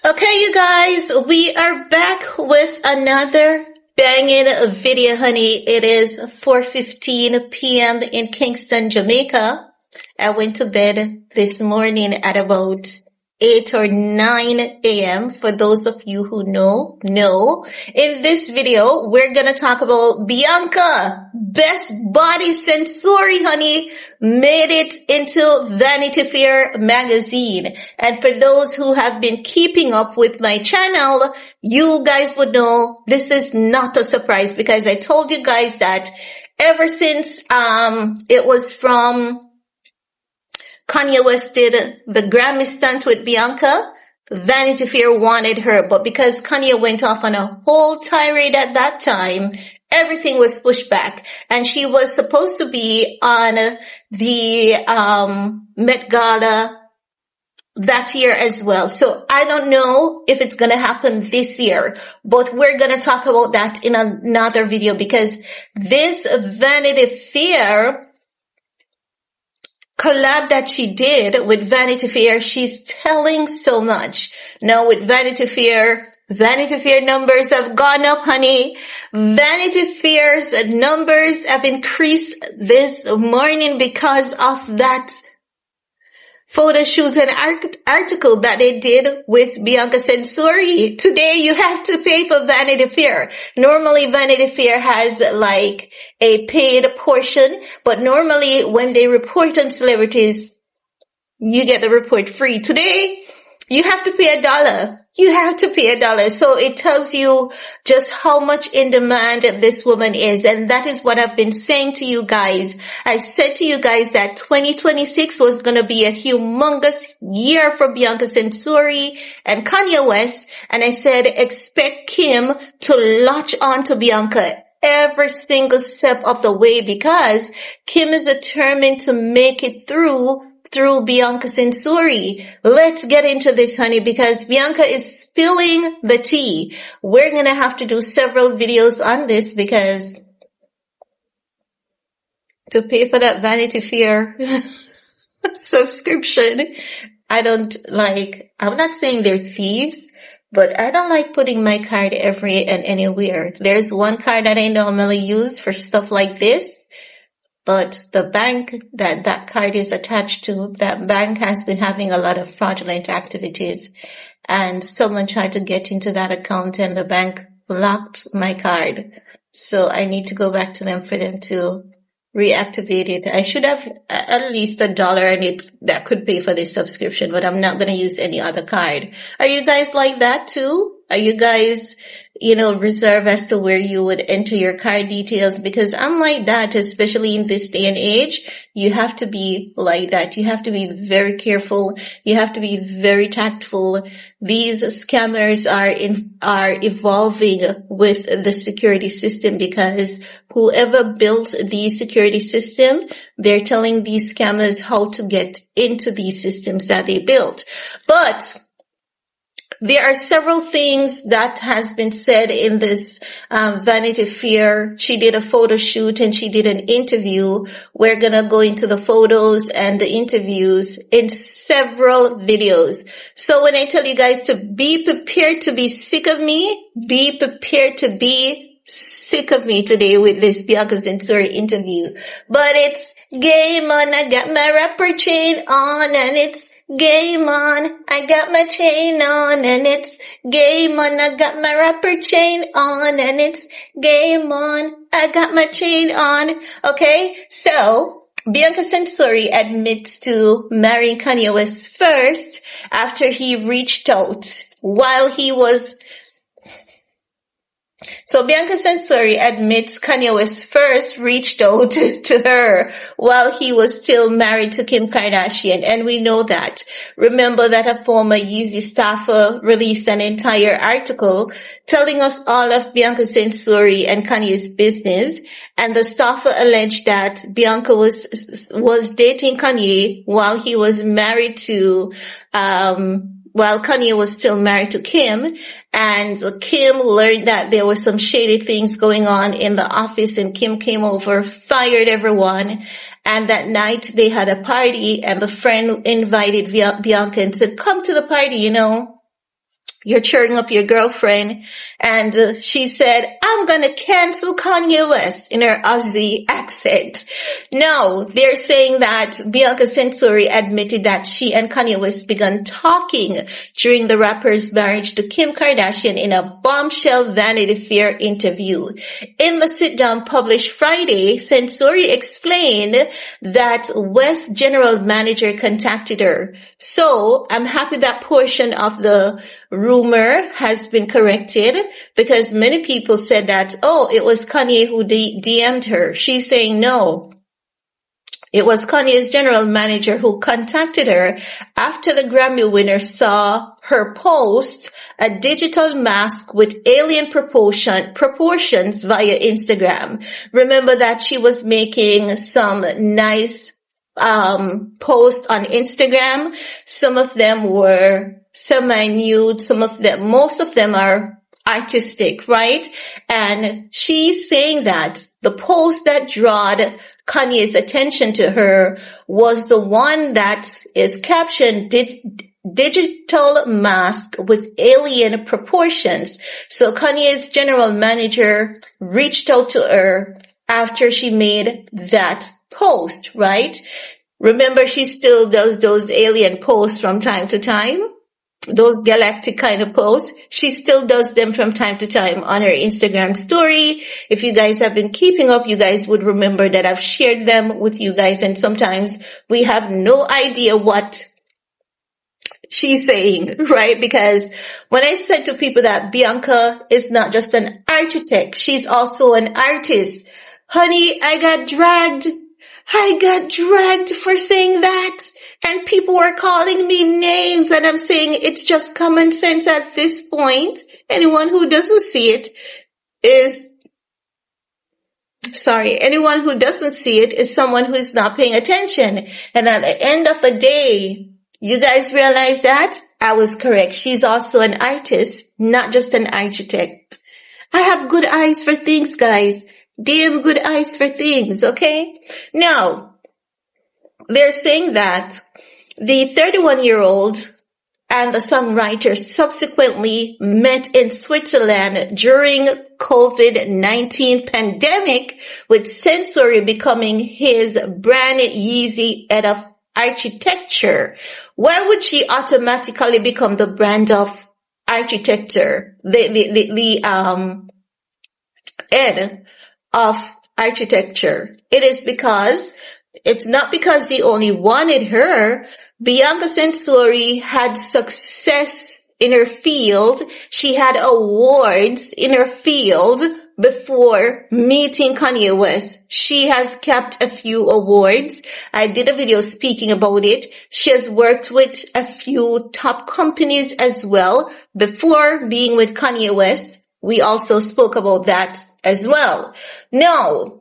Okay, you guys, we are back with another banging video, honey. It is 4:15 p.m. in Kingston, Jamaica. I went to bed this morning at about 8 or 9 a.m. For those of you who know. In this video, we're gonna talk about Bianca, Best Body Censori, honey, made it into Vanity Fair magazine. And for those who have been keeping up with my channel, you guys would know this is not a surprise because I told you guys that ever since it was from Kanye West did the Grammy stunt with Bianca, Vanity Fair wanted her, but because Kanye went off on a whole tirade at that time, everything was pushed back, and she was supposed to be on the Met Gala that year as well. So I don't know if it's going to happen this year, but we're going to talk about that in another video because this Vanity Fair collab that she did with Vanity Fair, she's telling so much. Now with Vanity Fair numbers have gone up, honey. Vanity Fair's numbers have increased this morning because of that photo shoot and article that they did with Bianca Censori. Today you have to pay for Vanity Fair. Normally Vanity Fair has like a paid portion, but normally when they report on celebrities, you get the report free. Today you have to pay $1. You have to pay $1. So it tells you just how much in demand this woman is. And that is what I've been saying to you guys. I said to you guys that 2026 was going to be a humongous year for Bianca Censori and Kanye West. And I said, expect Kim to latch on to Bianca every single step of the way because Kim is determined to make it through Bianca Censori. Let's get into this, honey, because Bianca is spilling the tea. We're gonna have to do several videos on this because to pay for that Vanity Fair subscription, I'm not saying they're thieves, but I don't like putting my card every and anywhere. There's one card that I normally use for stuff like this. But the bank that card is attached to, that bank has been having a lot of fraudulent activities. And someone tried to get into that account and the bank blocked my card. So I need to go back to them for them to reactivate it. I should have at least $1 that could pay for this subscription, but I'm not going to use any other card. Are you guys like that too? Are you guys, reserved as to where you would enter your card details? Because I'm like that, especially in this day and age. You have to be like that. You have to be very careful. You have to be very tactful. These scammers are evolving with the security system because whoever built the security system, they're telling these scammers how to get into these systems that they built. But there are several things that has been said in this Vanity Fair. She did a photo shoot and she did an interview. We're gonna go into the photos and the interviews in several videos. So when I tell you guys to be prepared to be sick of me, be prepared to be sick of me today with this Bianca Censori interview. But it's game on, I got my rapper chain on and it's game on, I got my chain on and it's game on, I got my rapper chain on and it's game on, I got my chain on. Okay, so Bianca Censori admits to marrying Kanye West first after he reached out while he was So Bianca Censori admits Kanye West first reached out to her while he was still married to Kim Kardashian, and we know that. Remember that a former Yeezy staffer released an entire article telling us all of Bianca Censori and Kanye's business, and the staffer alleged that Bianca was dating Kanye while he was married to while Kanye was still married to Kim, and Kim learned that there were some shady things going on in the office, and Kim came over, fired everyone, and that night they had a party, and the friend invited Bianca and said, come to the party, you're cheering up your girlfriend, and she said, I'm gonna cancel Kanye West in her Aussie accent. No, they're saying that Bianca Censori admitted that she and Kanye West began talking during the rapper's marriage to Kim Kardashian in a bombshell Vanity Fair interview. In the sit-down published Friday, Censori explained that West's general manager contacted her. So, I'm happy that portion of the rumor has been corrected, because many people said that, oh, it was Kanye who DM'd her. She's saying no. It was Kanye's general manager who contacted her after the Grammy winner saw her post a digital mask with alien proportions via Instagram. Remember that she was making some nice posts on Instagram. Some of them were semi-nude, most of them are artistic, right? And she's saying that the post that drawed Kanye's attention to her was the one that is captioned digital mask with alien proportions. So Kanye's general manager reached out to her after she made that post, right? Remember, she still does those alien posts from time to time. Those galactic kind of posts. She still does them from time to time on her Instagram story. If you guys have been keeping up, you guys would remember that I've shared them with you guys, and sometimes we have no idea what she's saying, right? Because when I said to people that Bianca is not just an architect, she's also an artist. Honey, I got dragged for saying that. And people were calling me names, and I'm saying it's just common sense at this point. Anyone who doesn't see it is someone who is not paying attention. And at the end of the day, you guys realize that? I was correct. She's also an artist, not just an architect. I have good eyes for things, guys. Damn good eyes for things, okay? Now, they're saying that the 31-year-old and the songwriter subsequently met in Switzerland during COVID-19 pandemic, with Censori becoming his brand Yeezy head of architecture. Why would she automatically become the brand of architecture, the head of architecture? It's not because he only wanted her. Bianca Censori had success in her field. She had awards in her field before meeting Kanye West. She has kept a few awards. I did a video speaking about it. She has worked with a few top companies as well before being with Kanye West. We also spoke about that as well. Now,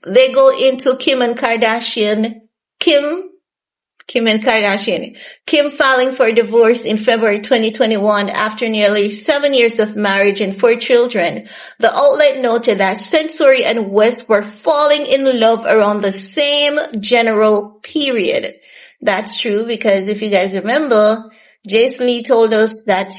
they go into Kim and Kardashian. Kim filing for divorce in February 2021 after nearly 7 years of marriage and 4 children. The outlet noted that Censori and West were falling in love around the same general period. That's true, because if you guys remember, Jason Lee told us that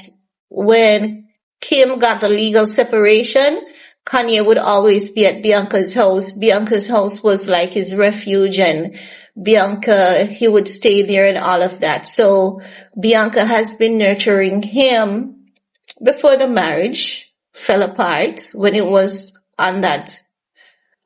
when Kim got the legal separation, Kanye would always be at Bianca's house. Bianca's house was like his refuge, and Bianca, he would stay there and all of that. So Bianca has been nurturing him before the marriage fell apart, when it was on that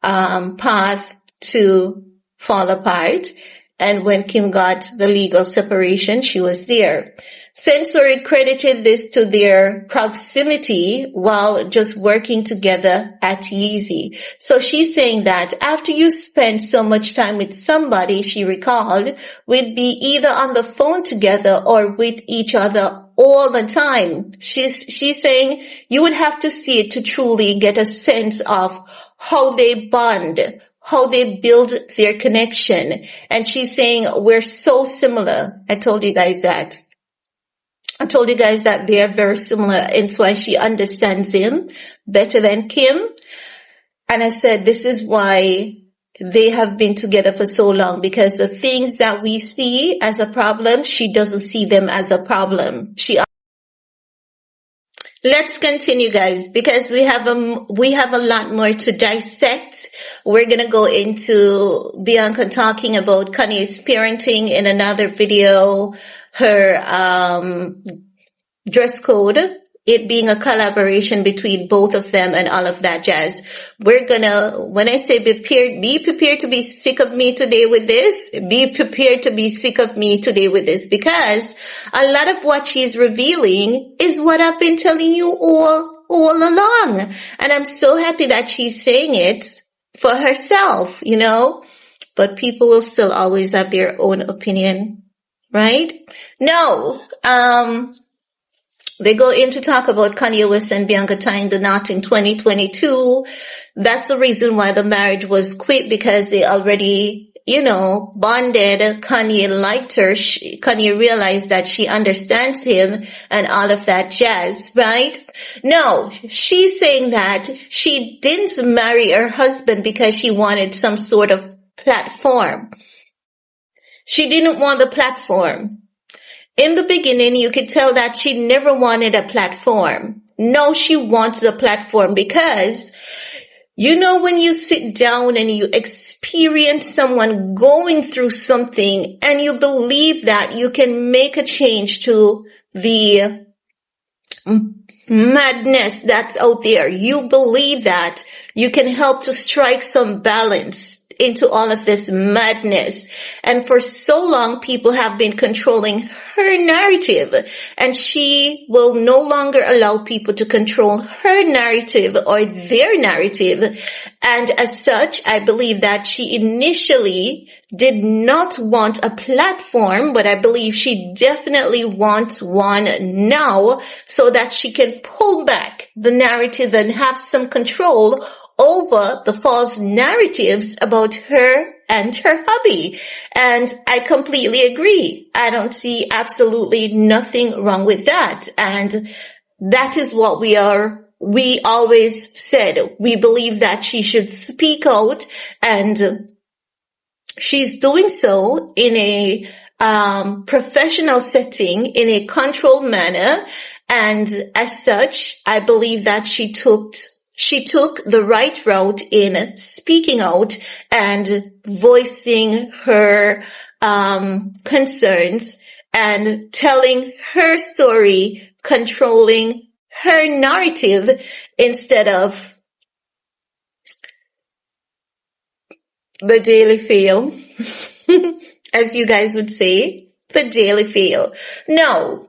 path to fall apart. And when Kim got the legal separation, she was there. Censori credited this to their proximity while just working together at Yeezy. So she's saying that after you spend so much time with somebody, she recalled, we'd be either on the phone together or with each other all the time. She's saying you would have to see it to truly get a sense of how they bond, how they build their connection. And she's saying we're so similar. I told you guys that they are very similar, and that's why she understands him better than Kim. And I said this is why they have been together for so long, because the things that we see as a problem, she doesn't see them as a problem. She Let's continue, guys, because we have a lot more to dissect. We're gonna go into Bianca talking about Kanye's parenting in another video, her dress code, it being a collaboration between both of them and all of that jazz. When I say be prepared to be sick of me today with this, be prepared to be sick of me today with this, because a lot of what she's revealing is what I've been telling you all along. And I'm so happy that she's saying it for herself, but people will still always have their own opinion, right? No, they go in to talk about Kanye West and Bianca tying the knot in 2022. That's the reason why the marriage was quick, because they already, bonded. Kanye liked her. Kanye realized that she understands him and all of that jazz, right? No, she's saying that she didn't marry her husband because she wanted some sort of platform. She didn't want the platform. In the beginning, you could tell that she never wanted a platform. No, she wants a platform because, when you sit down and you experience someone going through something and you believe that you can make a change to the madness that's out there. You believe that you can help to strike some balance into all of this madness. And for so long, people have been controlling her narrative, and she will no longer allow people to control her narrative or their narrative. And as such, I believe that she initially did not want a platform, but I believe she definitely wants one now, so that she can pull back the narrative and have some control over the false narratives about her and her hubby. And I completely agree. I don't see absolutely nothing wrong with that. And that is what we always said. We believe that she should speak out, and she's doing so in a professional setting, in a controlled manner. And as such, I believe that she took the right route in speaking out and voicing her concerns and telling her story, controlling her narrative instead of the daily fail, as you guys would say, the daily fail. No.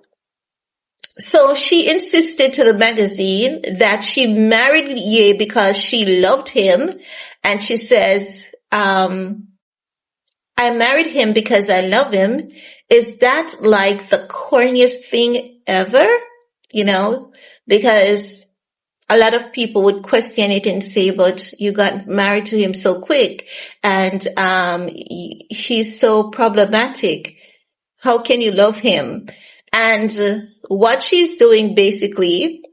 So she insisted to the magazine that she married Ye because she loved him. And she says, I married him because I love him. Is that like the corniest thing ever? Because a lot of people would question it and say, but you got married to him so quick, and he's so problematic. How can you love him? And what she's doing, basically,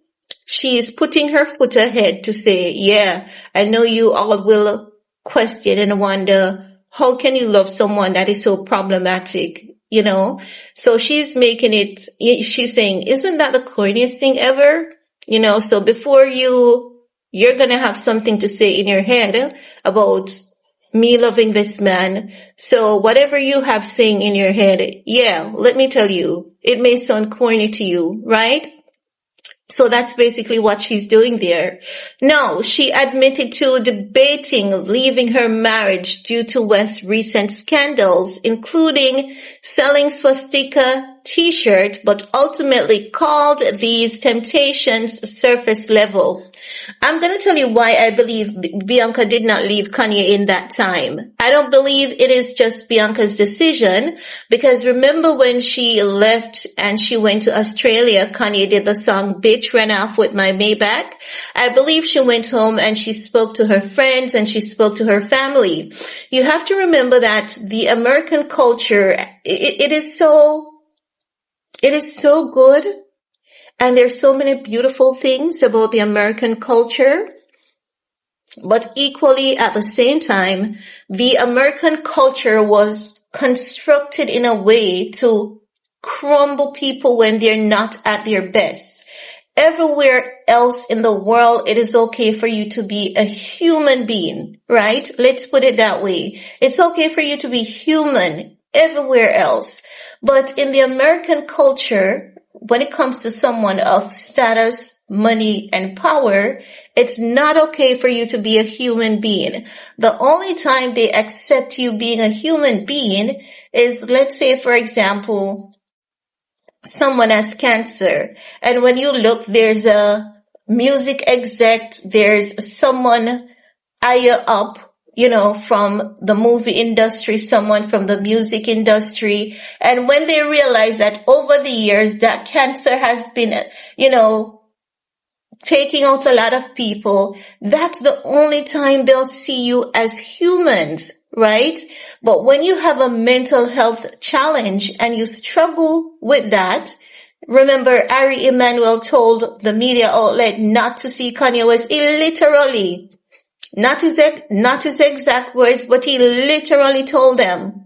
she's putting her foot ahead to say, yeah, I know you all will question and wonder, how can you love someone that is so problematic? So she's she's saying, isn't that the corniest thing ever? So before you're going to have something to say in your head about me loving this man. So whatever you have saying in your head, yeah, let me tell you, it may sound corny to you, right? So that's basically what she's doing there. No, she admitted to debating leaving her marriage due to West's recent scandals, including selling swastika t-shirt, but ultimately called these temptations surface level. I'm going to tell you why I believe Bianca did not leave Kanye in that time. I don't believe it is just Bianca's decision, because remember when she left and she went to Australia, Kanye did the song Bitch Ran Off With My Maybach. I believe she went home and she spoke to her friends and she spoke to her family. You have to remember that the American culture, it is so good. And there's so many beautiful things about the American culture. But equally at the same time, the American culture was constructed in a way to crumble people when they're not at their best. Everywhere else in the world, it is okay for you to be a human being, right? Let's put it that way. It's okay for you to be human everywhere else. But in the American culture, when it comes to someone of status, money, and power, it's not okay for you to be a human being. The only time they accept you being a human being is, let's say, for example, someone has cancer, and when you look, there's a music exec, there's someone higher up, from the movie industry, someone from the music industry, and when they realize that over the years that cancer has been, taking out a lot of people, that's the only time they'll see you as humans, right? But when you have a mental health challenge and you struggle with that, remember Ari Emanuel told the media outlet not to see Kanye West. He literally, not his exact words, but he literally told them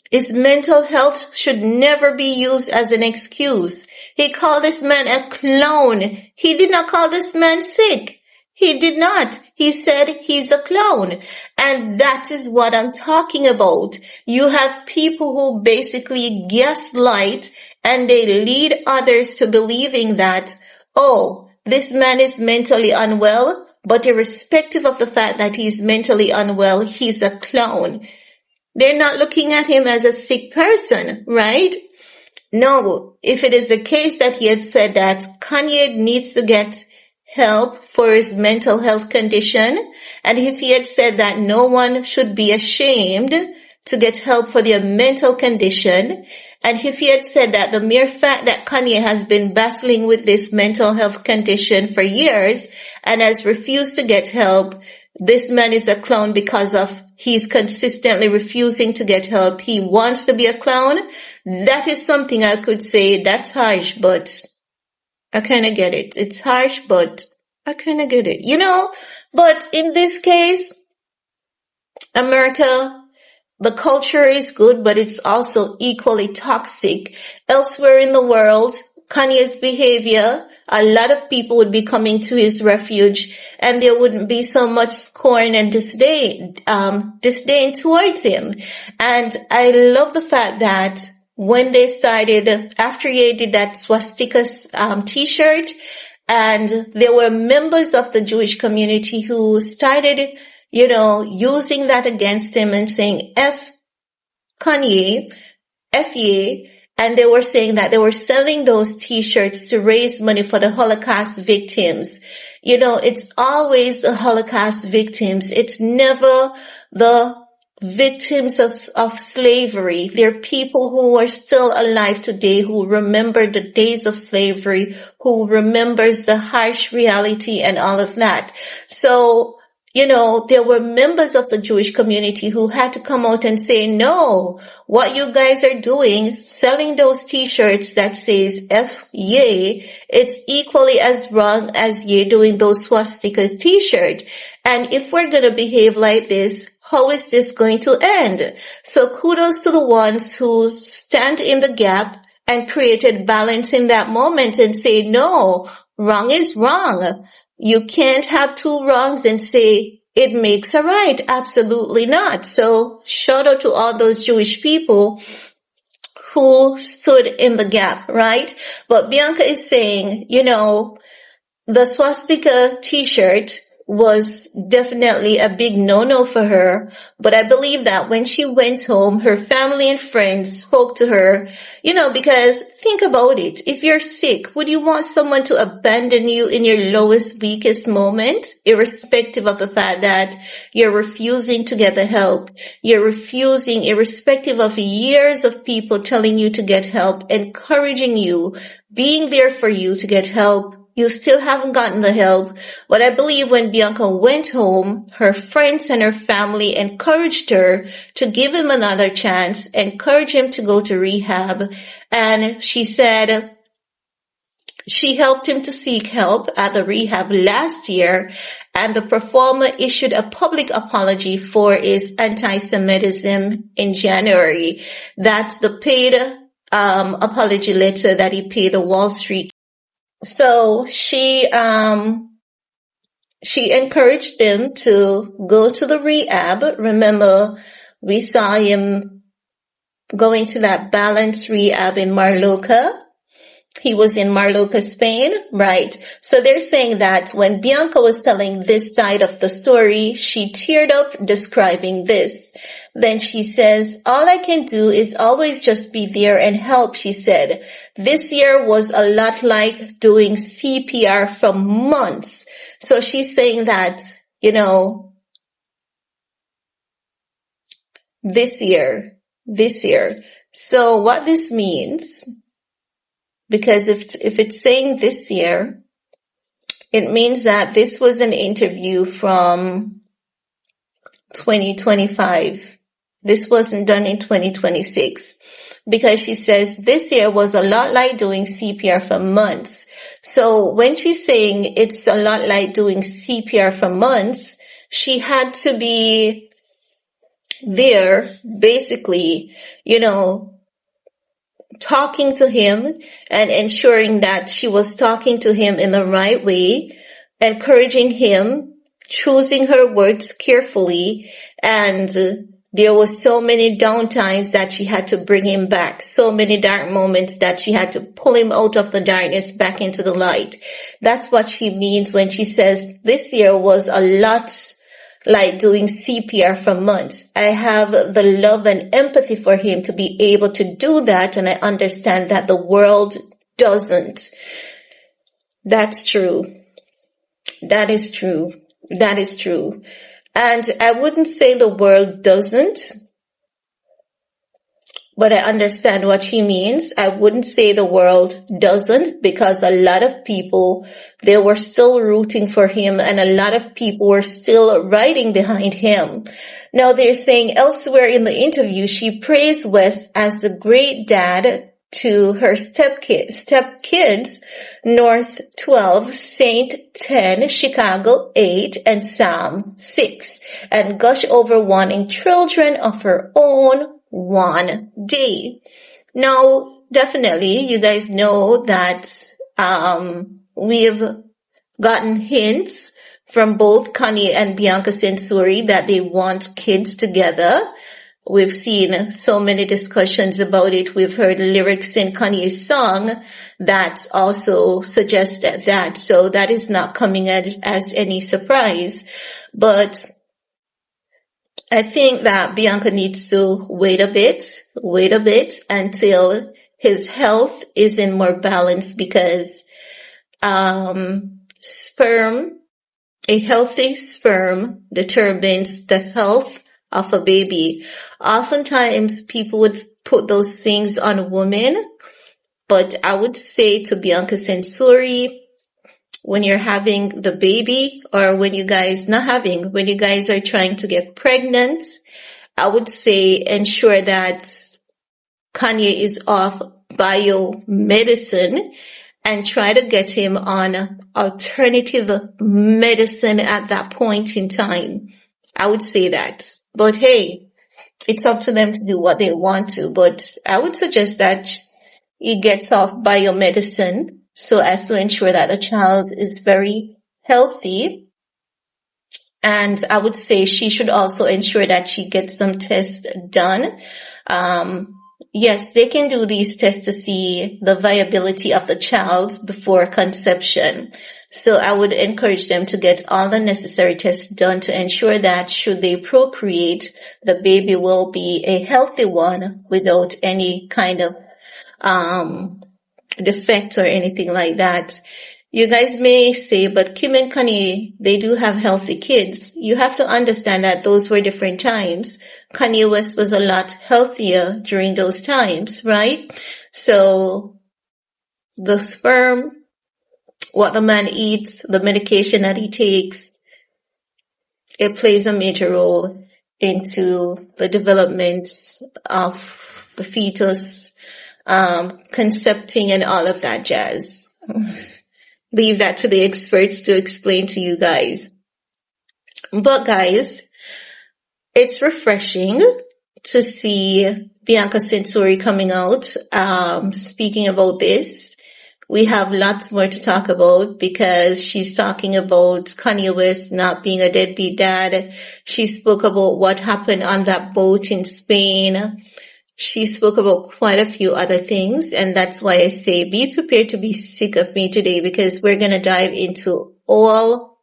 his mental health should never be used as an excuse. He called this man a clown. He did not call this man sick. He did not. He said he's a clown. And that is what I'm talking about. You have people who basically gaslight and they lead others to believing that, oh, this man is mentally unwell, but irrespective of the fact that he's mentally unwell, he's a clown. They're not looking at him as a sick person, right? No, if it is the case that he had said that Kanye needs to get help for his mental health condition, and if he had said that no one should be ashamed to get help for their mental condition, and if he had said that the mere fact that Kanye has been battling with this mental health condition for years and has refused to get help, this man is a clown because of he's consistently refusing to get help. He wants to be a clown. That is something I could say that's harsh, but I kind of get it. It's harsh, but I kind of get it, But in this case, America, the culture is good, but it's also equally toxic. Elsewhere in the world, Kanye's behavior, a lot of people would be coming to his refuge and there wouldn't be so much scorn and disdain towards him. And I love the fact that when they started, after he did that swastika t-shirt, and there were members of the Jewish community who started, using that against him and saying, F Kanye, F ye, and they were saying that they were selling those t-shirts to raise money for the Holocaust victims. It's always the Holocaust victims. It's never the victims of slavery. They're people who are still alive today, who remember the days of slavery, who remembers the harsh reality and all of that. So, there were members of the Jewish community who had to come out and say, no, what you guys are doing, selling those t-shirts that says F yay, it's equally as wrong as ye doing those swastika t-shirt. And if we're going to behave like this, how is this going to end? So kudos to the ones who stand in the gap and created balance in that moment and say, no, wrong is wrong. You can't have two wrongs and say it makes a right. Absolutely not. So shout out to all those Jewish people who stood in the gap, right? But Bianca is saying, the swastika t-shirt was definitely a big no-no for her. But I believe that when she went home, her family and friends spoke to her, because think about it. If you're sick, would you want someone to abandon you in your lowest, weakest moment, irrespective of the fact that you're refusing to get the help? You're refusing, irrespective of years of people telling you to get help, encouraging you, being there for you to get help. You still haven't gotten the help. But I believe when Bianca went home, her friends and her family encouraged her to give him another chance, encourage him to go to rehab. And she said she helped him to seek help at the rehab last year. And the performer issued a public apology for his anti-Semitism in January. That's the paid apology letter that he paid a Wall Street So she encouraged him to go to the rehab. Remember, we saw him going to that balance rehab in Marloca. He was in Marloca, Spain, right? So they're saying that when Bianca was telling this side of the story, she teared up describing this. Then she says, all I can do is always just be there and help, she said. This year was a lot like doing CPR for months. So she's saying that, this year. So what this means, because if it's saying this year, it means that this was an interview from 2025. This wasn't done in 2026, because she says this year was a lot like doing CPR for months. So when she's saying it's a lot like doing CPR for months, she had to be there, basically, talking to him and ensuring that she was talking to him in the right way, encouraging him, choosing her words carefully, and there was so many downtimes that she had to bring him back, so many dark moments that she had to pull him out of the darkness back into the light. That's what she means when she says this year was a lot like doing CPR for months. I have the love and empathy for him to be able to do that, and I understand that the world doesn't. That's true. That is true. And I wouldn't say the world doesn't, but I understand what she means. I wouldn't say the world doesn't, because a lot of people, they were still rooting for him, and a lot of people were still riding behind him. Now they're saying elsewhere in the interview, she praised West as the great dad to her stepkids, North 12, Saint 10, Chicago 8, and Psalm 6, and gush over wanting children of her own one day. Now, definitely, you guys know that we've gotten hints from both Kanye and Bianca Censori that they want kids together. We've seen so many discussions about it. We've heard lyrics in Kanye's song that also suggest that. So that is not coming as any surprise. But I think that Bianca needs to wait a bit until his health is in more balance, because a healthy sperm determines the health of a baby. Oftentimes people would put those things on a woman, but I would say to Bianca Censori, when you're having the baby, or when you guys are trying to get pregnant, I would say ensure that Kanye is off biomedicine and try to get him on alternative medicine at that point in time. I would say that. But hey, it's up to them to do what they want to. But I would suggest that he gets off biomedicine so as to ensure that the child is very healthy. And I would say she should also ensure that she gets some tests done. Yes, they can do these tests to see the viability of the child before conception. So I would encourage them to get all the necessary tests done to ensure that should they procreate, the baby will be a healthy one without any kind of defect or anything like that. You guys may say, but Kim and Kanye, they do have healthy kids. You have to understand that those were different times. Kanye West was a lot healthier during those times, right? So the sperm, what the man eats, the medication that he takes, it plays a major role into the development of the fetus, concepting and all of that jazz. Leave that to the experts to explain to you guys. But guys, it's refreshing to see Bianca Censori coming out, speaking about this. We have lots more to talk about because she's talking about Kanye West not being a deadbeat dad. She spoke about what happened on that boat in Spain. She spoke about quite a few other things, and that's why I say be prepared to be sick of me today, because we're going to dive into all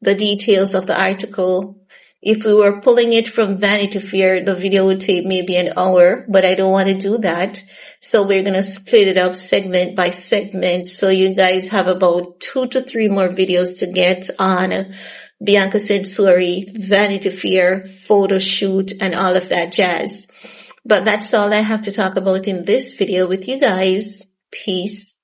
the details of the article. If we were pulling it from Vanity Fair, the video would take maybe an hour, but I don't want to do that. So we're going to split it up segment by segment. So you guys have about 2 to 3 more videos to get on Bianca Censori, Vanity Fair, photo shoot, and all of that jazz. But that's all I have to talk about in this video with you guys. Peace.